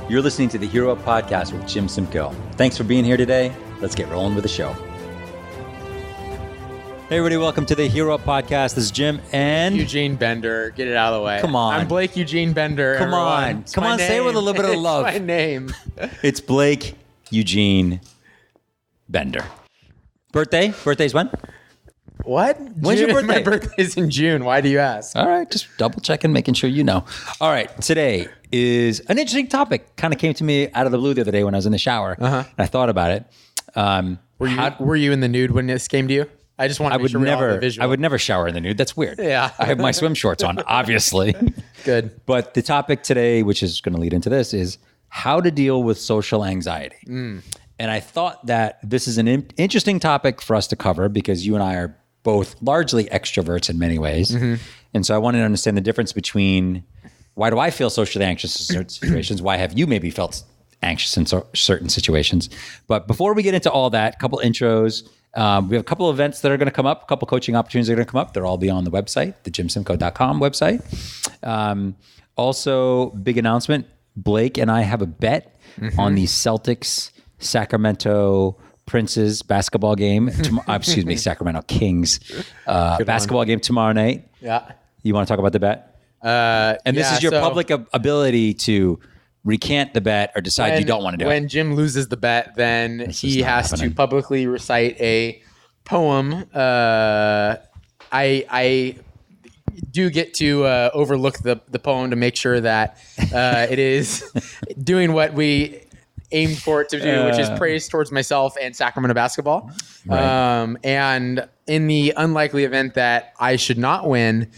You're listening to the Hero Up Podcast with Jim Simcoe. Thanks for being here today. Let's get rolling with the show. Hey, everybody. Welcome to the Hero Up Podcast. This is Jim and... Eugene Bender. Get it out of the way. Come on. I'm Blake Eugene Bender. Come on. Come on. Say it with a little bit of love. It's my name. It's Blake Eugene Bender. Birthday? Birthday's when? What? When's your birthday? My birthday's in June. Why do you ask? All right. Just double checking, making sure you know. All right. Today is an interesting topic. Kind of came to me out of the blue the other day when I was in the shower. And I thought about it. Were you in the nude when this came to you? I just want to make sure we all have a visual. I would never shower in the nude. That's weird. Yeah. I have my swim shorts on, obviously. Good. But the topic today, which is going to lead into this, is how to deal with social anxiety. And I thought that this is an interesting topic for us to cover because you and I are both largely extroverts in many ways. And so I wanted to understand the difference between why do I feel socially anxious in certain situations? Why have you maybe felt anxious in certain situations? But before we get into all that, a couple intros. We have a couple events that are going to come up, a couple coaching opportunities that are going to come up. They'll all be on the website, the jimsimcoe.com website. Also, big announcement. Blake and I have a bet on the Celtics Sacramento Princes basketball game. Excuse me, Sacramento Kings basketball game tomorrow night. Yeah. You want to talk about the bet? And this is your public ability to recant the bet or decide you don't want to do it. When Jim loses the bet, then he has to publicly recite a poem. I do get to overlook the poem to make sure that it is doing what we aimed for it to do, which is praise towards myself and Sacramento basketball. Right. And in the unlikely event that I should not win,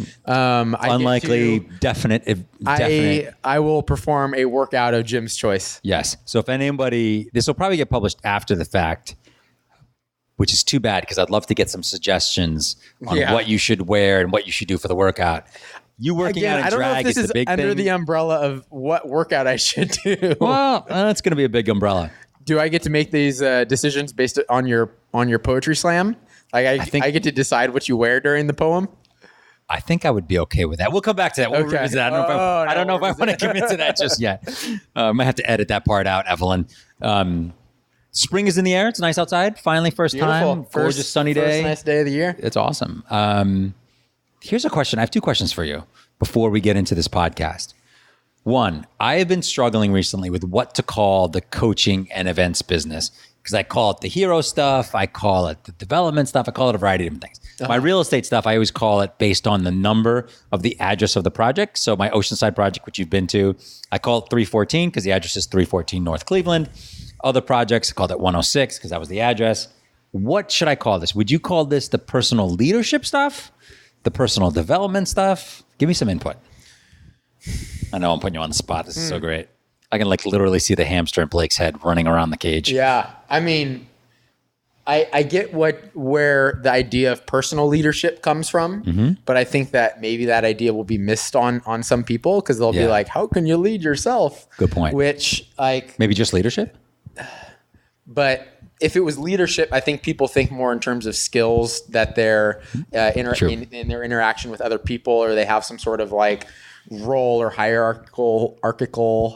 definite. I will perform a workout of Jim's choice. Yes. So if anybody, this will probably get published after the fact, which is too bad because I'd love to get some suggestions on what you should wear and what you should do for the workout. You working out in drag is the big thing. Under the umbrella of what workout I should do. Well, that's going to be a big umbrella. Do I get to make these decisions based on your poetry slam? Like I get to decide what you wear during the poem? I think I would be okay with that. We'll come back to that. We'll revisit that. I don't know if I want to commit to that just yet. I might have to edit that part out, Evelyn. Spring is in the air. It's nice outside. Finally, first time. Gorgeous sunny day. First nice day of the year. It's awesome. Here's a question. I have two questions for you before we get into this podcast. One, I have been struggling recently with what to call the coaching and events business because I call it the hero stuff. I call it the development stuff. I call it a variety of different things. My real estate stuff, I always call it based on the number of the address of the project. So my Oceanside project, which you've been to, I call it 314 because the address is 314 North Cleveland. Other projects, I called it 106 because that was the address. What should I call this? Would you call this the personal leadership stuff? The personal development stuff? Give me some input. I know I'm putting you on the spot. This is so great. I can literally see the hamster in Blake's head running around the cage. Yeah. I mean, I get where the idea of personal leadership comes from, but I think that maybe that idea will be missed on some people because they'll be like, how can you lead yourself? Good point. Which maybe just leadership? But if it was leadership, I think people think more in terms of skills that they're in their interaction with other people, or they have some sort of role or hierarchical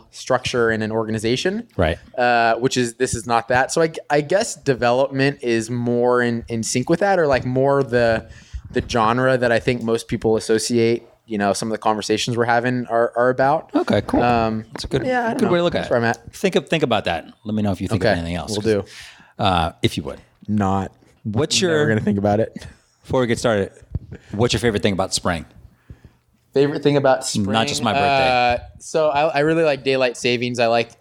structure in an organization. Right. This is not that. So I guess development is more in sync with that, or more the genre that I think most people associate. Some of the conversations we're having are about. Okay, cool. That's a good way to look at it. That's where I'm at. Think about that. Let me know if you think of anything else. We'll do. If you would. Not. What's We're going to think about it. Before we get started, what's your favorite thing about spring? Favorite thing about spring? Not just my birthday. So I really like daylight savings. I like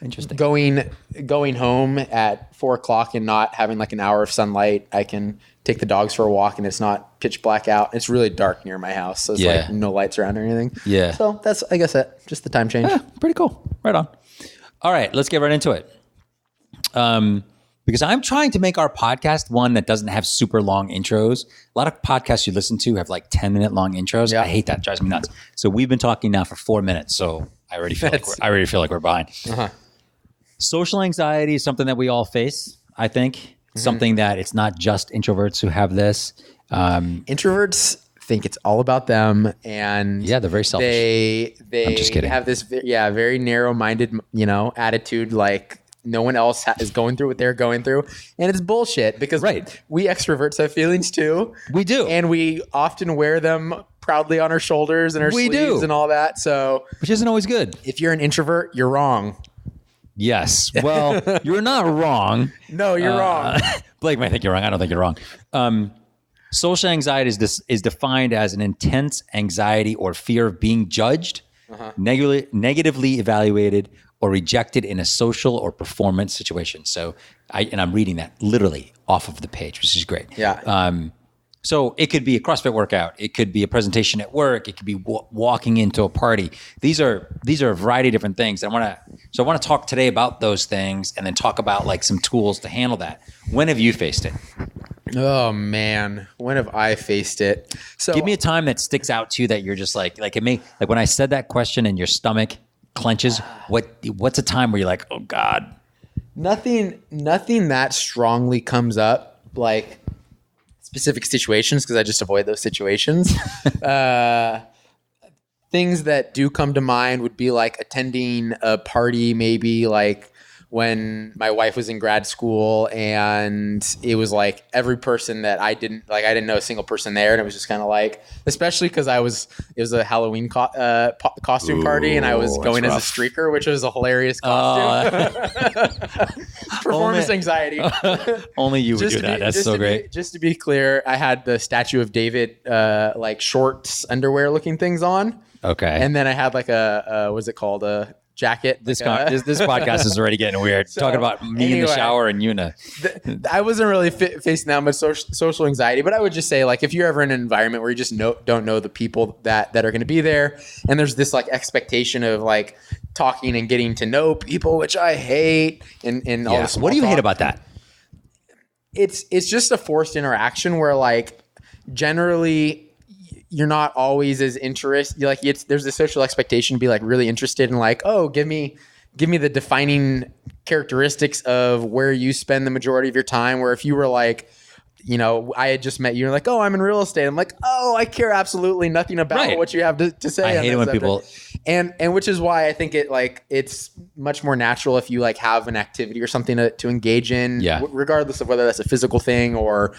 interesting going home at 4:00 and not having an hour of sunlight. I can take the dogs for a walk and it's not pitch black out. It's really dark near my house, so it's no lights around or anything. Yeah. So that's, I guess, just the time change. Yeah, pretty cool. Right on. All right, let's get right into it. Because I'm trying to make our podcast one that doesn't have super long intros. A lot of podcasts you listen to have 10-minute long intros. Yeah. I hate that. It drives me nuts. So we've been talking now for 4 minutes. So I already feel like we're behind. Social anxiety is something that we all face, I think. Something that it's not just introverts who have this. Introverts think it's all about them, and Yeah, they're very selfish. They I'm just kidding. have this very narrow-minded, attitude, like no one else is going through what they're going through, and it's bullshit because we extroverts have feelings too. We do, and we often wear them proudly on our shoulders and our sleeves and all that. So, which isn't always good. If you're an introvert, you're wrong. Yes. Well, you're not wrong. No, you're wrong. Blake might think you're wrong. I don't think you're wrong. Social anxiety is defined as an intense anxiety or fear of being judged, negatively evaluated, or rejected in a social or performance situation. So, I'm reading that literally off of the page, which is great. Yeah. So it could be a CrossFit workout. It could be a presentation at work. It could be walking into a party. These are a variety of different things. I want to talk today about those things and then talk about like some tools to handle that. When have you faced it? Oh man, when have I faced it? So give me a time that sticks out to you that you're just like when I said that question and your stomach clenches. What's a time where you're like, oh God? Nothing that strongly comes up like specific situations because I just avoid those situations. Things that do come to mind would be like attending a party, maybe like when my wife was in grad school, and it was like every person that I didn't know a single person there, and it was just kind of like, especially because it was a Halloween costume party, and I was going as a streaker, which was a hilarious costume. Performance anxiety. Only you would do that. That's so great. Just to be clear, I had the Statue of David like shorts, underwear looking things on. Okay. And then I had like what's it called? A jacket. This podcast is already getting weird. So, talking about me in the shower and Yuna. I wasn't really facing that much social anxiety, but I would just say, like, if you're ever in an environment where you just don't know the people that are going to be there, and there's this like expectation of like talking and getting to know people, which I hate, and all this. What do you hate about that? It's just a forced interaction where like generally you're not always as interested. Like there's a social expectation to be like really interested in like, oh, give me the defining characteristics of where you spend the majority of your time. Where if you were like, I had just met you and like, oh, I'm in real estate. I'm like, oh, I care absolutely nothing about what you have to say. I hate it when people, and which is why I think it's much more natural if you like have an activity or something to engage in, regardless of whether that's a physical thing or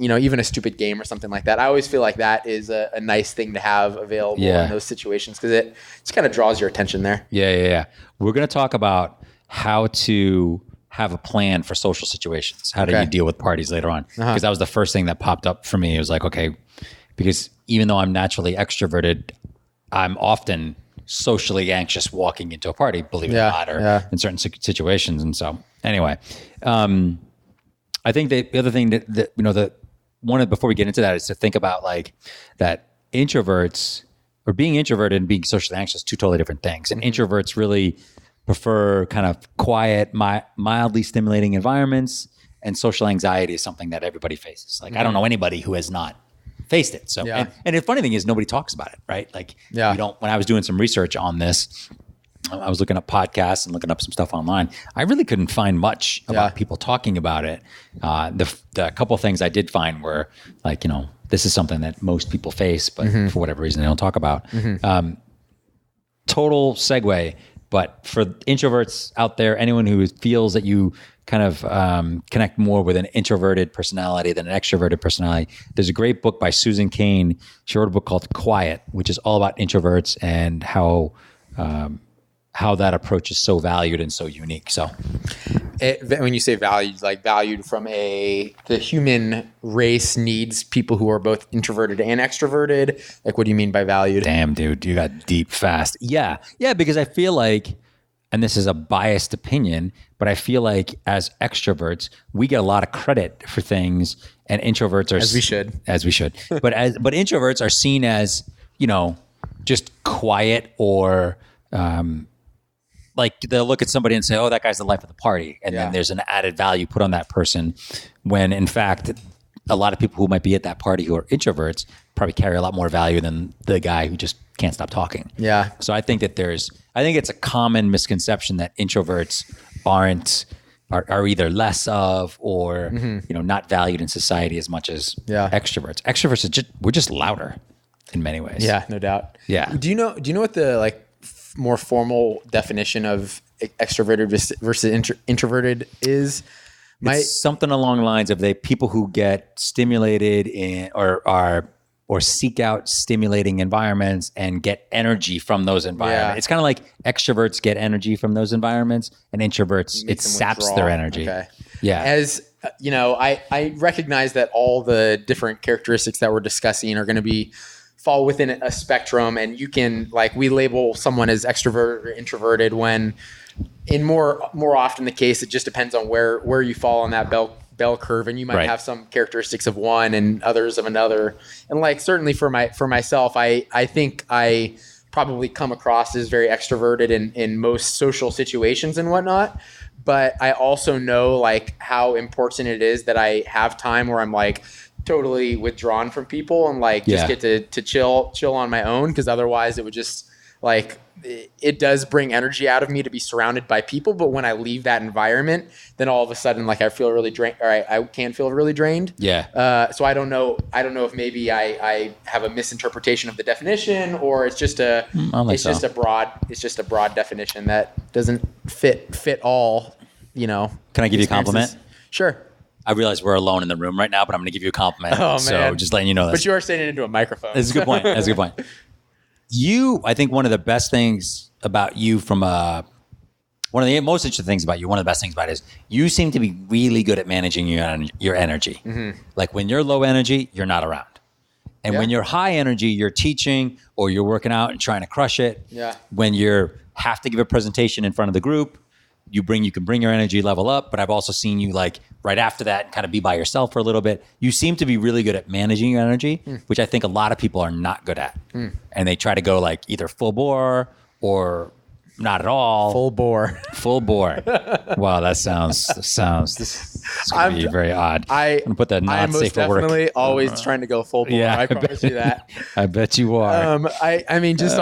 even a stupid game or something like that. I always feel like that is a nice thing to have available in those situations because it just kind of draws your attention there. Yeah. We're going to talk about how to have a plan for social situations. How do you deal with parties later on? Because that was the first thing that popped up for me. It was like, okay, because even though I'm naturally extroverted, I'm often socially anxious walking into a party, believe it or not, or in certain situations. And so anyway, I think the other thing that before we get into that is to think about like that introverts or being introverted and being socially anxious, two totally different things. And introverts really prefer kind of quiet, mildly stimulating environments, and social anxiety is something that everybody faces. Like I don't know anybody who has not faced it. So, and the funny thing is nobody talks about it, right? Like you don't, when I was doing some research on this, I was looking up podcasts and looking up some stuff online. I really couldn't find much about people talking about it. The couple of things I did find were like, this is something that most people face, but for whatever reason they don't talk about. Total segue, but for introverts out there, anyone who feels that you kind of connect more with an introverted personality than an extroverted personality, there's a great book by Susan Cain. She wrote a book called Quiet, which is all about introverts and how that approach is so valued and so unique. So when you say valued, like valued from the human race needs people who are both introverted and extroverted. Like, what do you mean by valued? Damn, dude, you got deep fast. Yeah, because I feel like, and this is a biased opinion, but I feel like as extroverts, we get a lot of credit for things, and introverts are as we should. but introverts are seen as, just quiet or like they'll look at somebody and say, oh, that guy's the life of the party. And then there's an added value put on that person when in fact, a lot of people who might be at that party who are introverts probably carry a lot more value than the guy who just can't stop talking. Yeah. So I think that I think it's a common misconception that introverts are either less of or, not valued in society as much as extroverts. Extroverts we're just louder. in many ways. Yeah, no doubt. Yeah. Do you know what the like more formal definition of extroverted versus introverted is? It's something along the lines of people who get stimulated in or seek out stimulating environments and get energy from those environments. Yeah. It's kind of like extroverts get energy from those environments, and introverts, it saps withdraw. their energy. Okay. Yeah. As you know, I recognize that all the different characteristics that we're discussing are going to fall within a spectrum, and you can we label someone as extrovert or introverted when in more often the case, it just depends on where you fall on that bell curve, and you might have some characteristics of one and others of another. And certainly for myself, I think I probably come across as very extroverted in most social situations and whatnot. But I also know how important it is that I have time where I'm totally withdrawn from people and just get to chill on my own, because otherwise it would just it does bring energy out of me to be surrounded by people. But when I leave that environment, then all of a sudden I feel really drained, or I can feel really drained. Yeah. So I don't know if maybe I have a misinterpretation of the definition, or it's just a just a broad definition that doesn't fit all, Can I give you a compliment? Sure. I realize we're alone in the room right now, but I'm going to give you a compliment. Oh, man. So just letting you know this. But you are saying it into a microphone. That's a good point. I think one of the best things about you one of the most interesting things about you, one of the best things about it is you seem to be really good at managing your energy. Mm-hmm. Like when you're low energy, you're not around. And when you're high energy, you're teaching or you're working out and trying to crush it. Yeah. When you have to give a presentation in front of the group, you can bring your energy level up. But I've also seen you right after that kind of be by yourself for a little bit. You seem to be really good at managing your energy, which I think a lot of people are not good at. And they try to go either full bore or not at all. Full bore. Wow, this is going to be very odd. I'm going to put that not safe for work. I'm most definitely always trying to go full bore. Yeah, I promise you that. I bet you are. I mean, just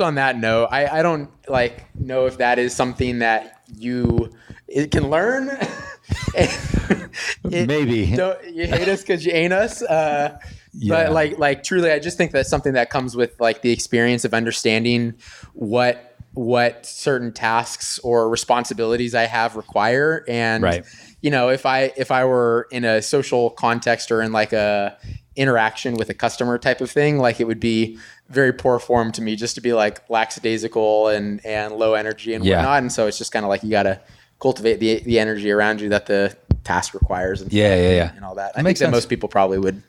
on that note, I don't know if that is something that you can learn. Maybe. You hate us because you ain't us. But truly, I just think that's something that comes with the experience of understanding what certain tasks or responsibilities I have require. And, if I were in a social context or in a interaction with a customer type of thing, it would be very poor form to me just to be lackadaisical and low energy and whatnot. And so it's just kind of you got to cultivate the energy around you that the task requires. And and all that. I think that most people probably would,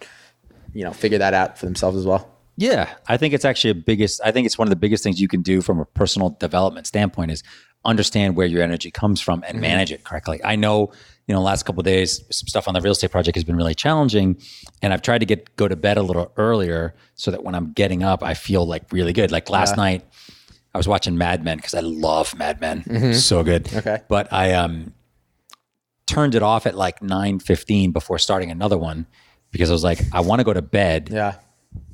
figure that out for themselves as well. Yeah, I think it's actually I think it's one of the biggest things you can do from a personal development standpoint is understand where your energy comes from and manage it correctly. I know, the last couple of days, some stuff on the real estate project has been really challenging, and I've tried to go to bed a little earlier so that when I'm getting up, I feel really good. Last night, I was watching Mad Men because I love Mad Men. So good. Okay. But I turned it off at 9:15 before starting another one because I was I want to go to bed. Yeah.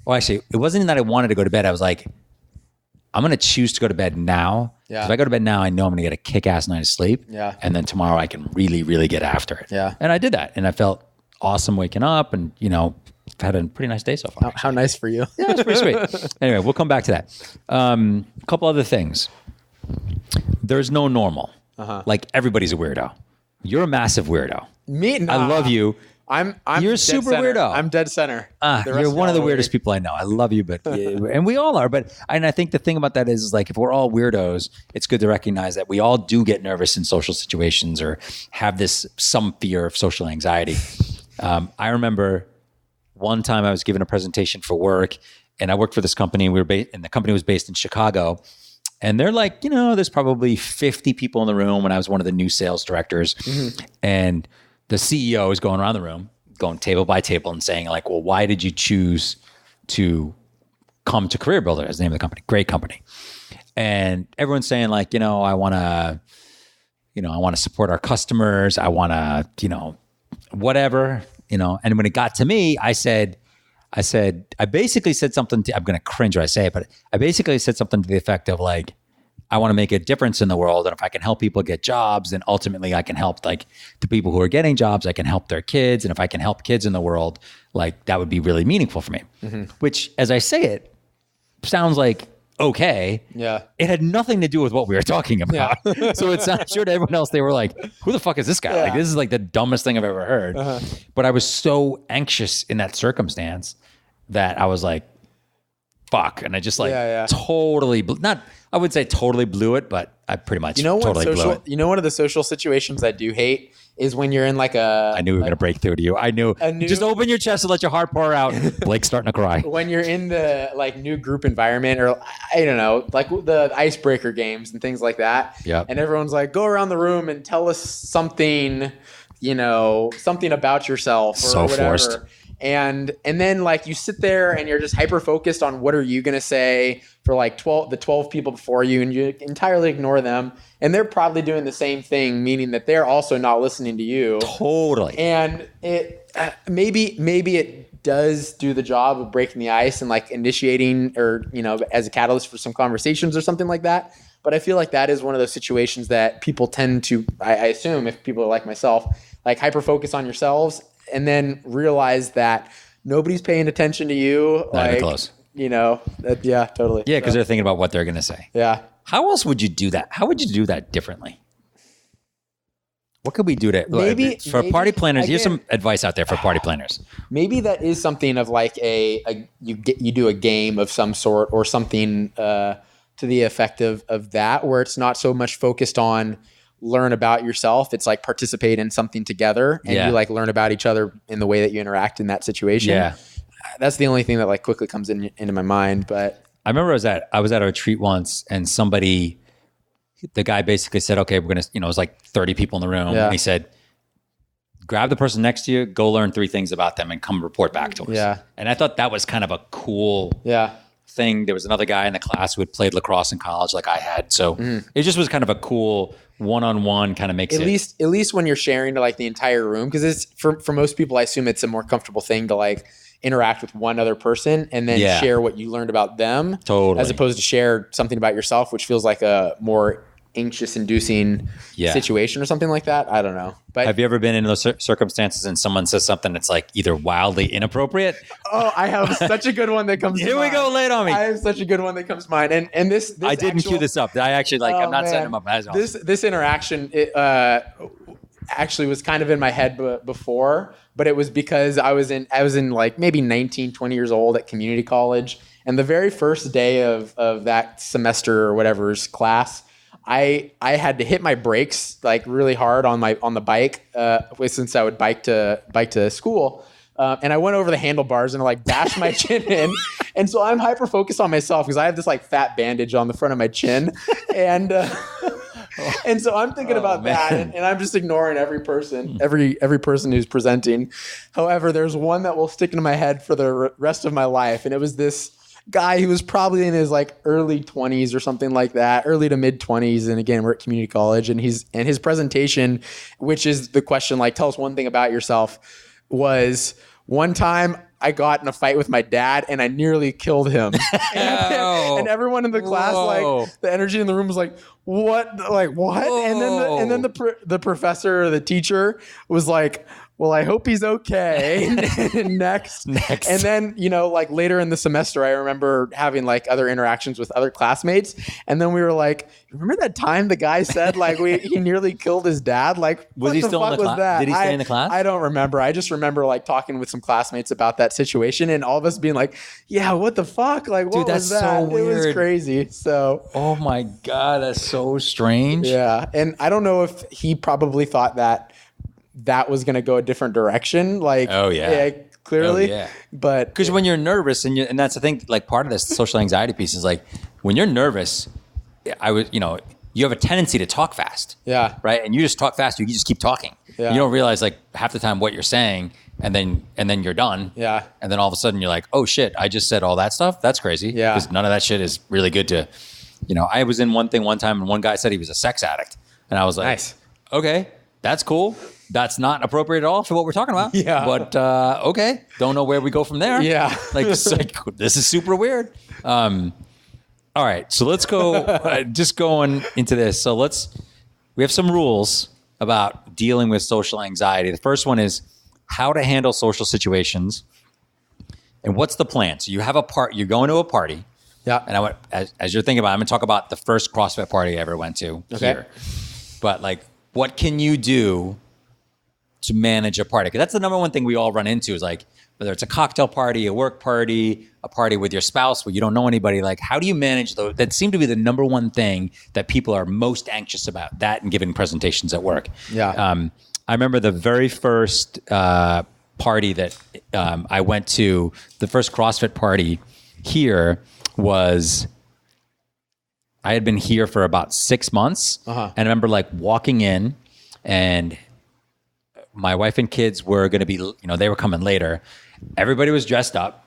Well, actually, it wasn't even that I wanted to go to bed. I was I'm going to choose to go to bed now. Yeah. If I go to bed now, I know I'm going to get a kick-ass night of sleep. Yeah. And then tomorrow I can really, really get after it. Yeah. And I did that. And I felt awesome waking up and, I've had a pretty nice day so far. How nice for you. Yeah, it's pretty sweet. Anyway, we'll come back to that. A couple other things. There's no normal. Everybody's a weirdo. You're a massive weirdo. Me? Nah. I love you. You're a super weirdo. I'm dead center. You're one of the weirdest people I know. I love you, but and we all are. And I think the thing about that is if we're all weirdos, it's good to recognize that we all do get nervous in social situations or have some fear of social anxiety. I remember one time I was giving a presentation for work, and I worked for this company. And the company was based in Chicago. And they're there's probably 50 people in the room when I was one of the new sales directors, and the CEO is going around the room, going table by table and saying well, why did you choose to come to Career Builder as the name of the company? Great company. And everyone's saying I want to support our customers. I want to, whatever, and when it got to me, I basically said something I'm going to cringe when I say it, but I basically said something to the effect of I want to make a difference in the world. And if I can help people get jobs, then ultimately I can help like the people who are getting jobs, I can help their kids. And if I can help kids in the world, like that would be really meaningful for me, which as I say it sounds like, okay. Yeah. It had nothing to do with what we were talking about. Yeah. So it sounds sure to everyone else, they were like, who the fuck is this guy? Yeah. Like, this is like the dumbest thing I've ever heard. But I was so anxious in that circumstance that I was like, fuck. And I just like totally, not, I would say totally blew it, but I pretty much totally blew it. You know, one of the social situations I do hate is when you're in like I knew we were going to break through to you. I knew. Just open your chest and let your heart pour out. Blake's starting to cry. When you're in the like new group environment, or I don't know, like the icebreaker games and things like that. Yeah. And everyone's like, go around the room and tell us something, you know, something about yourself or so whatever. Forced. And then like you sit there and you're just hyper focused on what are you going to say for like 12 people before you, and you entirely ignore them. And they're probably doing the same thing, meaning that they're also not listening to you. Totally. And it maybe it does do the job of breaking the ice and like initiating, or, you know, as a catalyst for some conversations or something like that. But I feel like that is one of those situations that people tend to, I assume if people are like myself, like hyper focus on yourselves and then realize that nobody's paying attention to you. Not even like, close. You know, yeah, totally. Yeah, because they're thinking about what they're going to say. Yeah. How else would you do that? How would you do that differently? What could we do to maybe party planners? Again, here's some advice out there for party planners. Maybe that is something of like you do a game of some sort or something to the effect of that, where it's not so much focused on learn about yourself. It's like participate in something together, and you like learn about each other in the way that you interact in that situation. Yeah. That's the only thing that like quickly comes into my mind. But I remember I was at a retreat once, and the guy basically said, okay, we're going to, you know, it was like 30 people in the room. And he said, grab the person next to you, go learn 3 things about them and come report back to us. Yeah. And I thought that was kind of a cool thing. There was another guy in the class who had played lacrosse in college like I had. So it just was kind of a cool one-on-one kind of makes at least when you're sharing to like the entire room, because it's for most people, I assume it's a more comfortable thing to like interact with one other person and then share what you learned about them. Totally. As opposed to share something about yourself, which feels like a more anxious inducing situation or something like that. I don't know. But have you ever been in those circumstances and someone says something that's like either wildly inappropriate? Oh, I have such a good one that comes to mind. Here we go, lay it on me. I have such a good one that comes to mind. And this I didn't cue this up. I actually I'm not setting them up. This interaction actually was kind of in my head before, but it was because I was in like maybe 19, 20 years old at community college. And the very first day of that semester or whatever's class, I had to hit my brakes like really hard on the bike, since I would bike to school. And I went over the handlebars and I like bashed my chin in. And so I'm hyper focused on myself because I have this like fat bandage on the front of my chin. And so I'm thinking about that, and I'm just ignoring every person who's presenting. However, there's one that will stick into my head for the rest of my life. And it was this guy who was probably in his like early 20s or something like that, early to mid 20s. And again, we're at community college, and his presentation, which is the question, like, tell us one thing about yourself, was one time I got in a fight with my dad and I nearly killed him. And everyone in the class, like the energy in the room was like, what? Like what? Whoa. And then the professor or the teacher was like, well, I hope he's okay. Next. And then, you know, like later in the semester, I remember having like other interactions with other classmates. And then we were like, remember that time the guy said like he nearly killed his dad? Like, was he still in the class? Did he stay in the class? I don't remember. I just remember like talking with some classmates about that situation, and all of us being like, yeah, what the fuck? Like, what was that? So weird. It was crazy. So, oh my God, that's so strange. Yeah. And I don't know if he probably thought that was going to go a different direction. Like, clearly. Oh, yeah. But because when you're nervous, and that's the thing, like part of this social anxiety piece is like when you're nervous, you have a tendency to talk fast. Yeah. Right. And you just talk fast. You just keep talking. Yeah. You don't realize like half the time what you're saying, and then you're done. Yeah. And then all of a sudden you're like, oh shit, I just said all that stuff. That's crazy. Yeah. Because none of that shit is really good to, I was in one thing one time and one guy said he was a sex addict. And I was like, nice. Okay, that's cool. That's not appropriate at all for what we're talking about. Yeah. But okay, don't know where we go from there. Yeah. Like this is super weird. All right, so let's go. Just going into this. So we have some rules about dealing with social anxiety. The first one is how to handle social situations, and what's the plan. So you have you're going to a party. Yeah. And I went, as you're thinking about it, I'm going to talk about the first CrossFit party I ever went to here. But like, what can you do to manage a party? Because that's the number one thing we all run into is like, whether it's a cocktail party, a work party, a party with your spouse where you don't know anybody, like how do you manage those? That seemed to be the number one thing that people are most anxious about, that and giving presentations at work. Yeah. I remember the very first party that I went to, the first CrossFit party here was, I had been here for about 6 months. And I remember like walking in and my wife and kids were going to be, they were coming later. Everybody was dressed up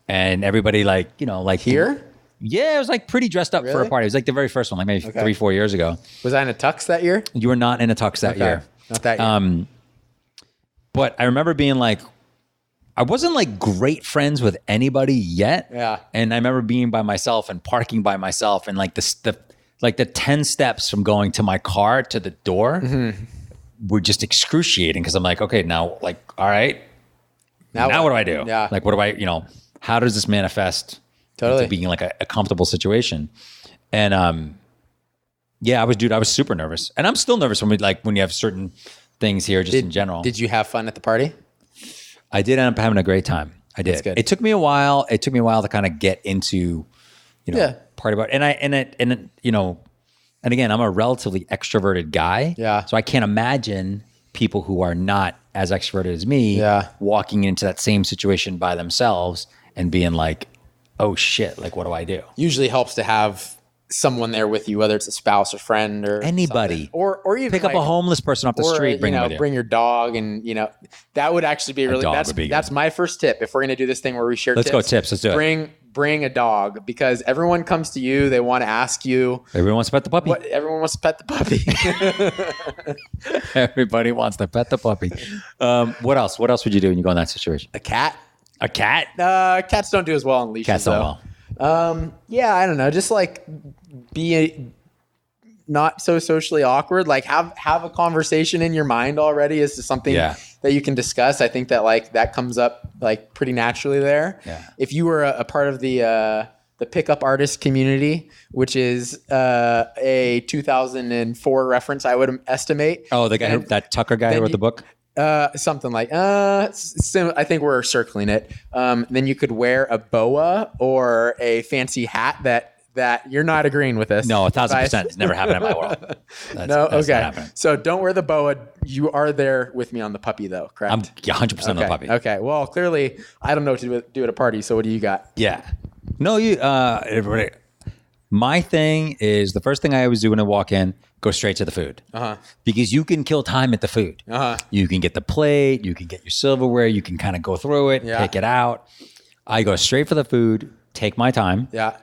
and everybody like Here? Yeah, it was like pretty dressed up for a party. It was like the very first one, like maybe 3-4 years ago. Was I in a tux that year? You were not in a tux that year. Not that year. But I remember being like, I wasn't like great friends with anybody yet. Yeah. And I remember being by myself and parking by myself and like the 10 steps from going to my car to the door were just excruciating because I'm like, okay, now like, all right, now what do I do? Yeah. Like, what do I, how does this manifest into being like a comfortable situation? And yeah, I was super nervous. And I'm still nervous when you have certain things here just in general. Did you have fun at the party? I did end up having a great time. I did. It took me a while. It took me a while to kind of get into, party about. And again, I'm a relatively extroverted guy. Yeah. So I can't imagine people who are not as extroverted as me walking into that same situation by themselves and being like, oh shit, like what do I do? Usually helps to have someone there with you, whether it's a spouse or friend or anybody, something. or even pick up a homeless person off the street, bring him with you. Bring your dog, and that would actually be really. That's my first tip. If we're gonna do this thing where we share, let's do it. Bring a dog because everyone comes to you. They want to ask you. Everyone wants to pet the puppy. Everyone wants to pet the puppy. Everybody wants to pet the puppy. What else? What else would you do when you go in that situation? A cat. A cat? Cats don't do as well on leashes. Cats don't well. Yeah, I don't know. Just like be not so socially awkward. Like have a conversation in your mind already as to something that you can discuss. I think that like that comes up like pretty naturally there. Yeah. If you were a part of the pickup artist community, which is a 2004 reference, I would estimate. Oh, the guy, that Tucker guy who wrote the book. Something like I think we're circling it. Then you could wear a boa or a fancy hat that you're not agreeing with this. No, 1,000%. It's never happened in my world. That's okay. So don't wear the boa. You are there with me on the puppy, though, correct? I'm 100% on the puppy. Okay. Well, clearly, I don't know what to do at a party. So what do you got? Yeah. No, my thing is the first thing I always do when I walk in, go straight to the food. Because you can kill time at the food. You can get the plate. You can get your silverware. You can kind of go through it, pick it out. I go straight for the food, take my time. Yeah.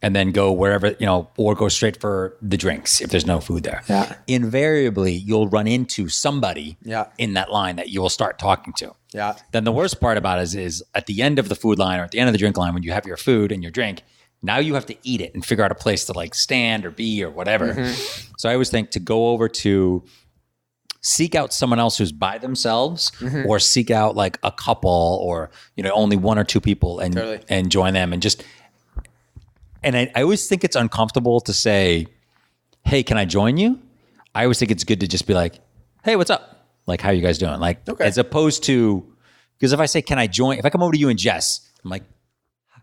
And then go wherever, or go straight for the drinks if there's no food there. Yeah. Invariably, you'll run into somebody in that line that you will start talking to. Yeah. Then the worst part about it is at the end of the food line or at the end of the drink line, when you have your food and your drink, now you have to eat it and figure out a place to like stand or be or whatever. So I always think to go over to seek out someone else who's by themselves or seek out like a couple or, only one or two people and join them and just... And I always think it's uncomfortable to say, hey, can I join you? I always think it's good to just be like, hey, what's up? Like, how are you guys doing? Like, as opposed to, because if I say, can I join? If I come over to you and Jess, I'm like,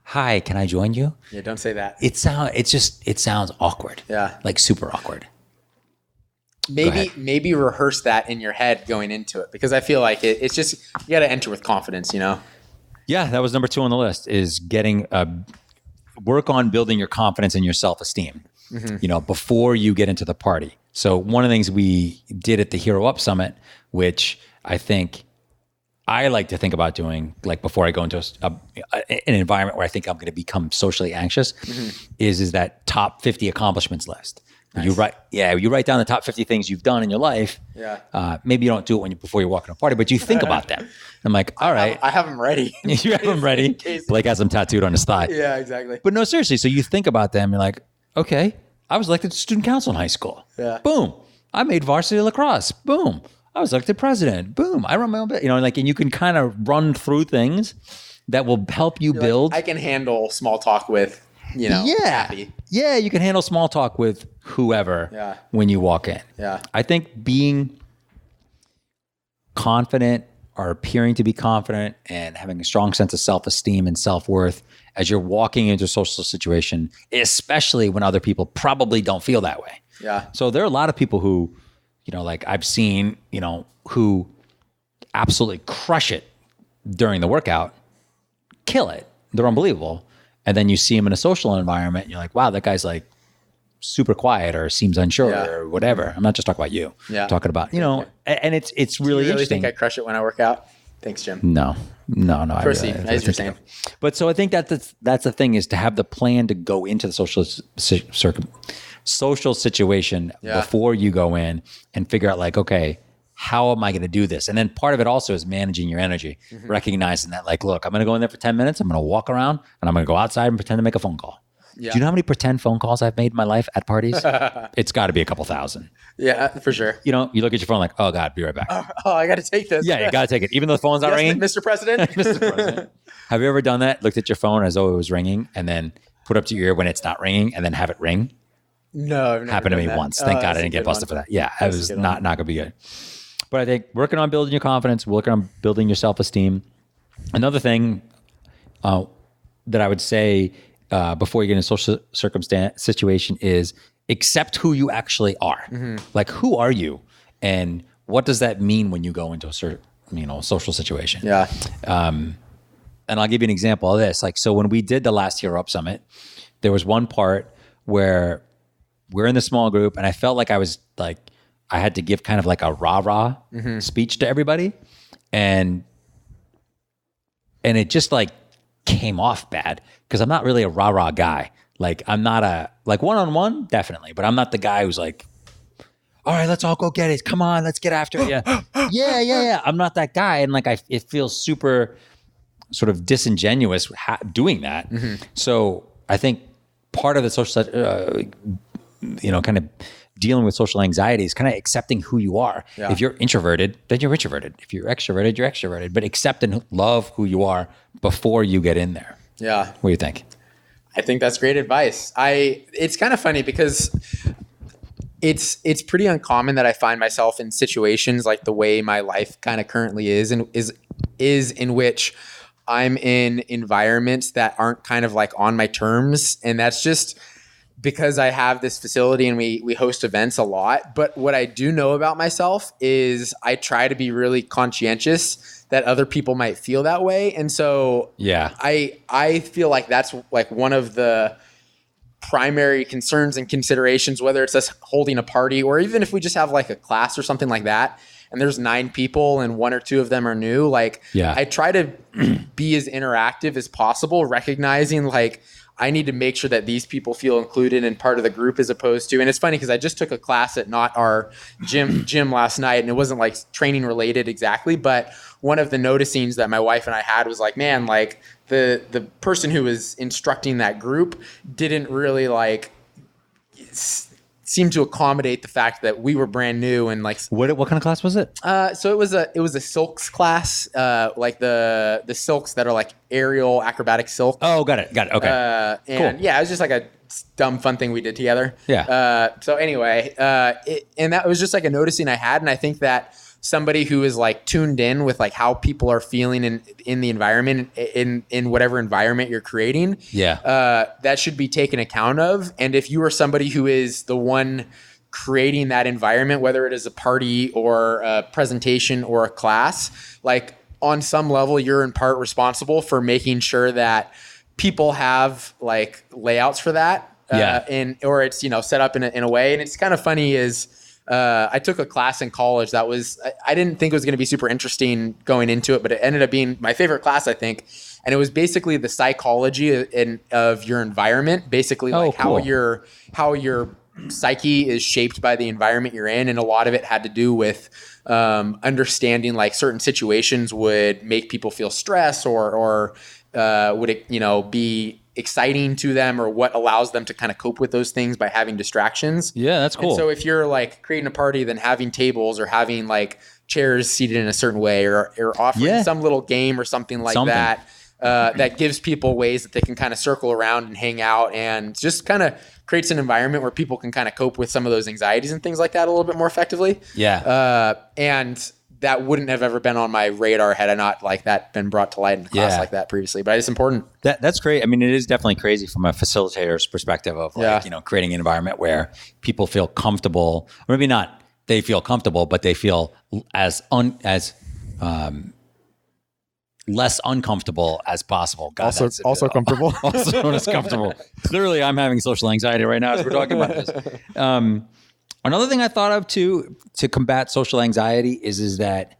hi, can I join you? Yeah, don't say that. It sounds awkward. Yeah. Like super awkward. Maybe rehearse that in your head going into it because I feel like it's just, you got to enter with confidence, Yeah, that was number 2 on the list is work on building your confidence and your self-esteem, before you get into the party. So one of the things we did at the Hero Up Summit, which I think I like to think about doing, like before I go into an environment where I think I'm going to become socially anxious, is that top 50 accomplishments list. Nice. You write down the top 50 things you've done in your life. Yeah. Maybe you don't do it before you walk in a party, but you think about them. I'm like, all right. I have them ready. You have them ready. Blake has them tattooed on his thigh. Yeah, exactly. But no, seriously. So you think about them. You're like, okay, I was elected to student council in high school. Yeah. Boom. I made varsity lacrosse. Boom. I was elected president. Boom. I run my own bit. And you can kind of run through things that will help you build. I can handle small talk with, happy. Yeah, you can handle small talk with whoever when you walk in. Yeah. I think being confident or appearing to be confident and having a strong sense of self-esteem and self-worth as you're walking into a social situation, especially when other people probably don't feel that way. Yeah. So there are a lot of people who, like I've seen, who absolutely crush it during the workout, kill it. They're unbelievable. And then you see them in a social environment and you're like, wow, that guy's like super quiet or seemes unsure or whatever. I'm not just talking about you. Yeah. I'm talking about, and it's really interesting. Think I crush it when I work out? Thanks, Jim. No. Proceed, as you're saying. But so I think that's the thing, is to have the plan to go into the social situation before you go in and figure out like, okay, how am I going to do this? And then part of it also is managing your energy, recognizing that like, look, I'm going to go in there for 10 minutes. I'm going to walk around and I'm going to go outside and pretend to make a phone call. Yeah. Do you know how many pretend phone calls I've made in my life at parties? It's got to be a couple thousand. Yeah, for sure. You look at your phone like, oh God, be right back. Oh, I got to take this. Yeah, you got to take it. Even though the phone's not ringing. Mr. President. Mr. President. Have you ever done that? Looked at your phone as though it was ringing and then put up to your ear when it's not ringing and then have it ring? No, I've never happened to me that. once. Thank God I didn't get busted for that. Yeah, it was not going to be good. But I think working on building your confidence, working on building your self-esteem. Another thing that I would say before you get in a social situation is accept who you actually are. Like, who are you? And what does that mean when you go into a social situation? Yeah. And I'll give you an example of this. Like, so when we did the last Hero Up Summit, there was one part where we're in the small group and I felt like I was like, I had to give kind of like a rah-rah speech to everybody. And it just like came off bad because I'm not really a rah-rah guy. Like I'm not like one-on-one, definitely, but I'm not the guy who's like, all right, let's all go get it. Come on, let's get after it. Yeah. I'm not that guy. And like, it feels super sort of disingenuous doing that. So I think part of the social, kind of dealing with social anxiety is kind of accepting who you are. Yeah. If you're introverted, then you're introverted. If you're extroverted, you're extroverted. But accept and love who you are before you get in there. Yeah. What do you think? I think that's great advice. It's kind of funny because it's pretty uncommon that I find myself in situations like the way my life kind of currently is in which I'm in environments that aren't kind of like on my terms. And that's just because I have this facility and we host events a lot. But what I do know about myself is I try to be really conscientious that other people might feel that way. And so I feel like that's like one of the primary concerns and considerations, whether it's us holding a party or even if we just have like a class or something like that, and there's 9 people and 1 or 2 of them are new. Like I try to be as interactive as possible, recognizing like, I need to make sure that these people feel included and part of the group as opposed to, and it's funny because I just took a class at not our gym last night and it wasn't like training related exactly, but one of the noticings that my wife and I had was like, man, like the person who was instructing that group didn't really like seem to accommodate the fact that we were brand new and like what kind of class was it? So it was a silks class, like the silks that are like aerial acrobatic silk. Oh, got it. Okay. And cool. Yeah, it was just like a dumb fun thing we did together. Yeah. So anyway, and that was just like a noticing I had, and I think that somebody who is like tuned in with like how people are feeling in the environment, in whatever environment you're creating, that should be taken account of. And if you are somebody who is the one creating that environment, whether it is a party or a presentation or a class, like on some level, you're in part responsible for making sure that people have like layouts for that. Or it's, set up in a way. And it's kind of funny is, I took a class in college that I didn't think it was going to be super interesting going into it, but it ended up being my favorite class, I think. And it was basically the psychology of your environment, basically like how you're psyche is shaped by the environment you're in. And a lot of it had to do with understanding like certain situations would make people feel stress or would it, be exciting to them, or what allows them to kind of cope with those things by having distractions. Yeah, that's cool. And so if you're like creating a party, then having tables or having like chairs seated in a certain way, or offering some little game or something like that, that gives people ways that they can kind of circle around and hang out, and just kind of creates an environment where people can kind of cope with some of those anxieties and things like that a little bit more effectively. Yeah. And that wouldn't have ever been on my radar had I not like that been brought to light in a class like that previously. But it's important. That's great. I mean, it is definitely crazy from a facilitator's perspective of like, creating an environment where people feel comfortable, or maybe not they feel comfortable, but they feel as less uncomfortable as possible. God, also comfortable. Also as comfortable. Clearly, I'm having social anxiety right now as we're talking about this. Another thing I thought of too to combat social anxiety is that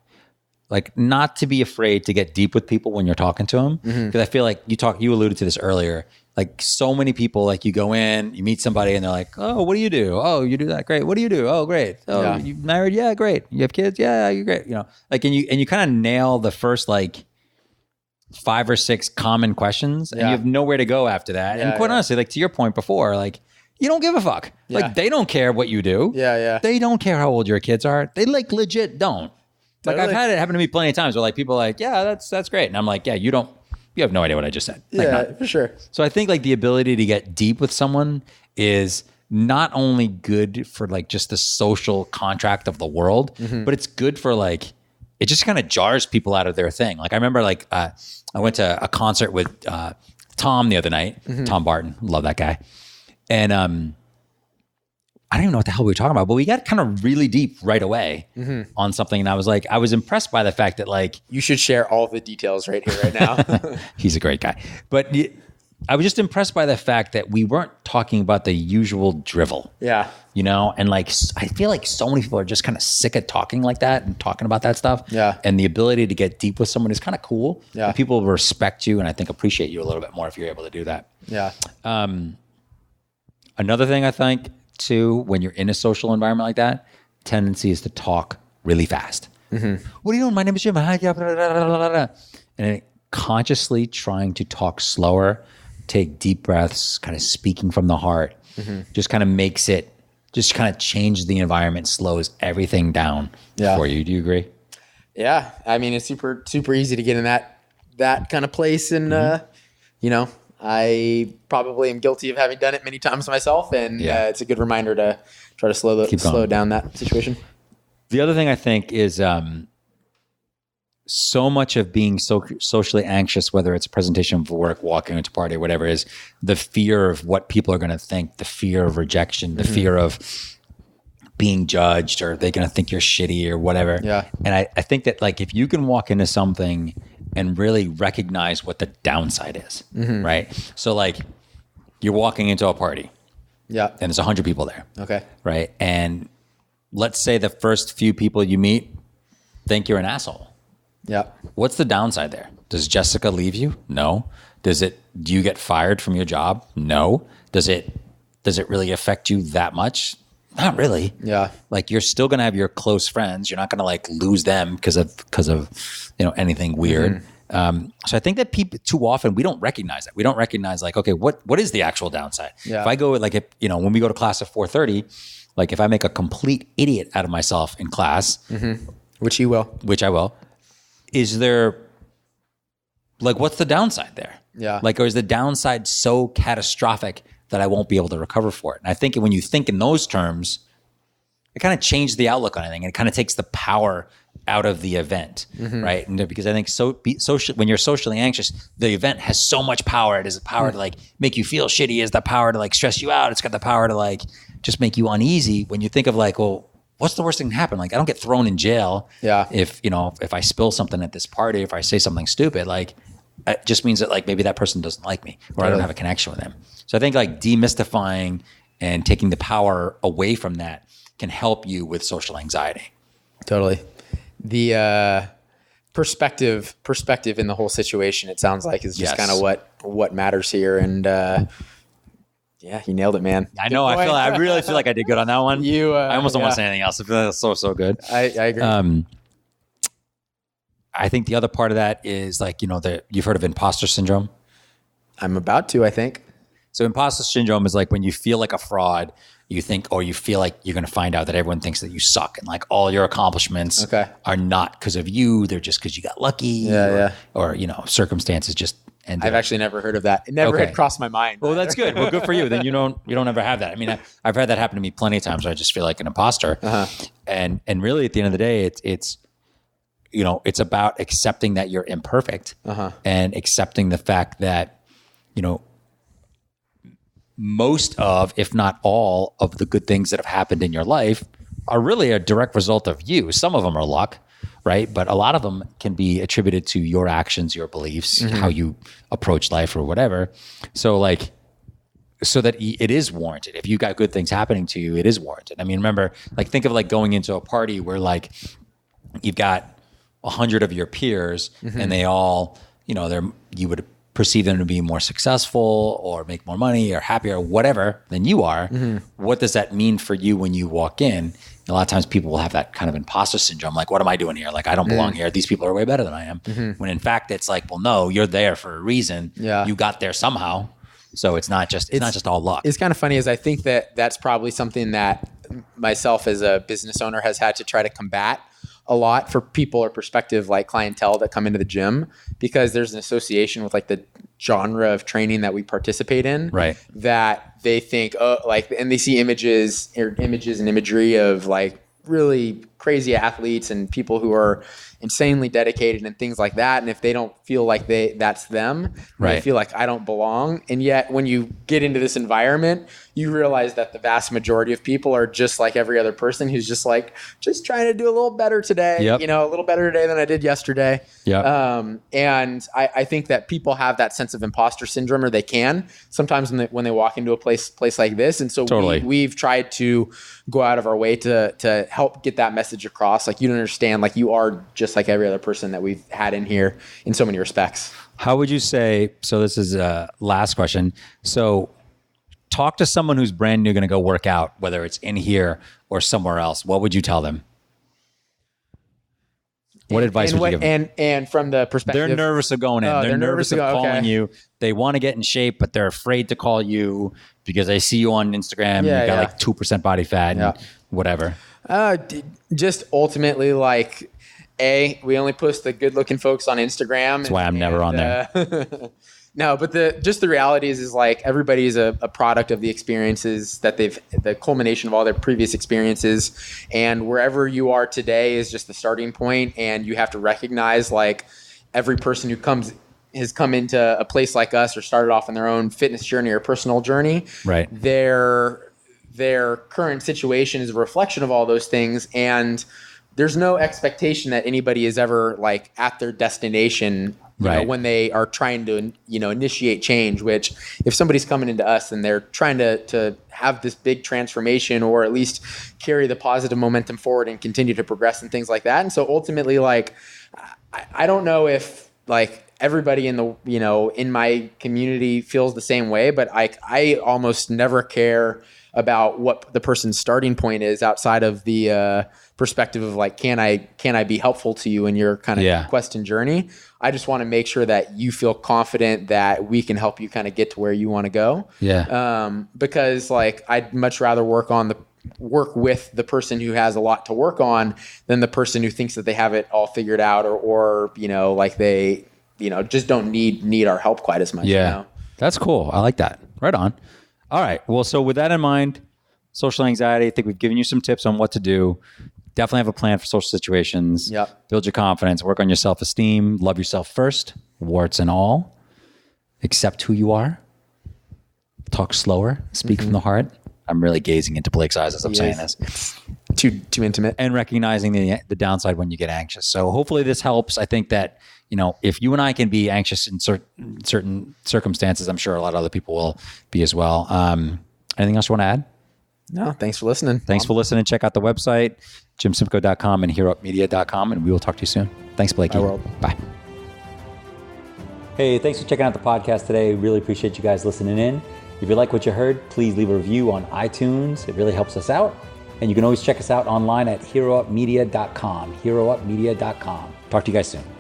like not to be afraid to get deep with people when you're talking to them. Because I feel like you alluded to this earlier. Like so many people, like you go in, you meet somebody and they're like, oh, what do you do? Oh, you do that? Great. What do you do? Oh, great. Oh, you married? Yeah, great. You have kids? Yeah, you're great. Like, and you kind of nail the first like 5 or 6 common questions and you have nowhere to go after that. And quite honestly, like to your point before, like you don't give a fuck. Like they don't care what you do. They don't care how old your kids are. They like legit don't. Like I've had it happen to me plenty of times where like people are like, yeah, that's great. And I'm like, yeah, you have no idea what I just said. Like, for sure. So I think like the ability to get deep with someone is not only good for like just the social contract of the world, but it's good for like, it just kind of jars people out of their thing. Like I remember like, I went to a concert with Tom the other night, Tom Barton, love that guy. And I don't even know what the hell we were talking about, but we got kind of really deep right away on something. And I was impressed by the fact that like, you should share all the details right here, right now. He's a great guy. But I was just impressed by the fact that we weren't talking about the usual drivel. Yeah. And like, I feel like so many people are just kind of sick of talking like that and talking about that stuff. Yeah. And the ability to get deep with someone is kind of cool. Yeah. And people respect you and I think appreciate you a little bit more if you're able to do that. Yeah. Another thing I think too, when you're in a social environment like that, tendency is to talk really fast. What are you doing? My name is Jim. And consciously trying to talk slower, take deep breaths, kind of speaking from the heart, just kind of makes it, just kind of changes the environment, slows everything down for you. Do you agree? Yeah. I mean, it's super, super easy to get in that kind of place. And, I probably am guilty of having done it many times myself. And it's a good reminder to try to slow down that situation. The other thing I think is so much of being socially anxious, whether it's a presentation for work, walking into a party, or whatever, is the fear of what people are going to think, the fear of rejection, the fear of being judged, or they're going to think you're shitty or whatever. Yeah. And I think that like if you can walk into something and really recognize what the downside is, right? So like you're walking into a party, and there's 100 people there, right? And let's say the first few people you meet think you're an asshole. Yeah. What's the downside there? Does Jessica leave you? No. Do you get fired from your job? No. Does it really affect you that much? Not really. Yeah. Like you're still going to have your close friends. You're not going to like lose them because of anything weird. So I think that people too often, we don't recognize that. We don't recognize like, okay, what is the actual downside? Yeah. If I go like, when we go to class at 4:30, like if I make a complete idiot out of myself in class, which I will, is there like, what's the downside there? Yeah. Like, or is the downside so catastrophic that I won't be able to recover for it? And I think when you think in those terms, it kind of changes the outlook on anything. And it kind of takes the power out of the event, right? And because I think when you're socially anxious, the event has so much power. It has the power to like make you feel shitty. It has the power to like stress you out. It's got the power to like just make you uneasy. When you think of like, well, what's the worst thing that can happen? Like I don't get thrown in jail. Yeah. If I spill something at this party, if I say something stupid, like it just means that like maybe that person doesn't like me or I don't have a connection with them. So I think like demystifying and taking the power away from that can help you with social anxiety. Totally. The perspective in the whole situation, it sounds like, is just kind of what matters here. And Yeah, you nailed it, man. I know. I really feel like I did good on that one. I almost don't want to say anything else. I feel like that's so good. I agree. I think the other part of that is like, you've heard of imposter syndrome. I'm about to, I think. So imposter syndrome is like when you feel like a fraud, you think, or you feel like you're going to find out that everyone thinks that you suck and like all your accomplishments are not because of you. They're just because you got lucky or circumstances just ended. I've actually never heard of that. It never had crossed my mind. Well, that's good. Well, good for you. Then you don't ever have that. I mean, I've had that happen to me plenty of times where I just feel like an imposter. And really at the end of the day, it's about accepting that you're imperfect and accepting the fact that, most of, if not all of the good things that have happened in your life are really a direct result of you. Some of them are luck, right? But a lot of them can be attributed to your actions, your beliefs, how you approach life or whatever. So that it is warranted. If you got good things happening to you, it is warranted. I mean, remember, think of going into a party where you've got 100 of your peers and they all, you would perceive them to be more successful or make more money or happier or whatever than you are. What does that mean for you when you walk in? A lot of times people will have that kind of imposter syndrome. Like, what am I doing here? Like, I don't belong here. These people are way better than I am. When in fact, it's like, well, no, you're there for a reason. Yeah. You got there somehow. So it's not just all luck. It's kind of funny, as I think that that's probably something that myself as a business owner has had to try to combat a lot for people or prospective clientele that come into the gym, because there's an association with the genre of training that we participate in, right? That they think, and they see images and imagery of really crazy athletes and people who are insanely dedicated and things like that. And if they don't feel like that's them, they feel like I don't belong. And yet when you get into this environment, you realize that the vast majority of people are just like every other person who's just trying to do a little better today, a little better today than I did yesterday. And I think that people have that sense of imposter syndrome, or they can sometimes when they walk into a place like this. And so we've tried to go out of our way to help get that message across. You don't understand, you are just like every other person that we've had in here in so many respects. How would you say, so this is a last question. So talk to someone who's brand new, going to go work out, whether it's in here or somewhere else. What would you tell them? What advice would you give them? And from the perspective, they're nervous of going in. They're nervous of calling you. They want to get in shape, but they're afraid to call you because they see you on Instagram. You got 2% body fat and whatever. Just ultimately, we only post the good looking folks on Instagram. That's why I'm never on there. No, but the reality is everybody is a product of the experiences that the culmination of all their previous experiences, and wherever you are today is just the starting point. And you have to recognize every person who has come into a place like us or started off on their own fitness journey or personal journey. Right. Their current situation is a reflection of all those things, and there's no expectation that anybody is ever at their destination when they are trying to initiate change. Which if somebody's coming into us and they're trying to have this big transformation, or at least carry the positive momentum forward and continue to progress and things like that. And so ultimately, I don't know if everybody in the in my community feels the same way, but I almost never care about what the person's starting point is outside of the perspective of can I be helpful to you in your kind of quest and journey. I just want to make sure that you feel confident that we can help you kind of get to where you want to go. Because I'd much rather work with the person who has a lot to work on than the person who thinks that they have it all figured out, or they just don't need our help quite as much. That's cool. I like that. Right on. All right. Well, so with that in mind, social anxiety, I think we've given you some tips on what to do. Definitely have a plan for social situations. Build your confidence, work on your self-esteem, love yourself first, warts and all. Accept who you are. Talk slower, speak from the heart. I'm really gazing into Blake's eyes as I'm saying this. Too intimate. And recognizing the downside when you get anxious. So hopefully this helps. I think that, if you and I can be anxious in certain circumstances, I'm sure a lot of other people will be as well. Anything else you want to add? No, thanks for listening. Thanks for listening. Check out the website, jimsimco.com and heroupmedia.com, and we will talk to you soon. Thanks, Blakey. Bye. Hey, thanks for checking out the podcast today. Really appreciate you guys listening in. If you like what you heard, please leave a review on iTunes. It really helps us out. And you can always check us out online at heroupmedia.com. Heroupmedia.com. Talk to you guys soon.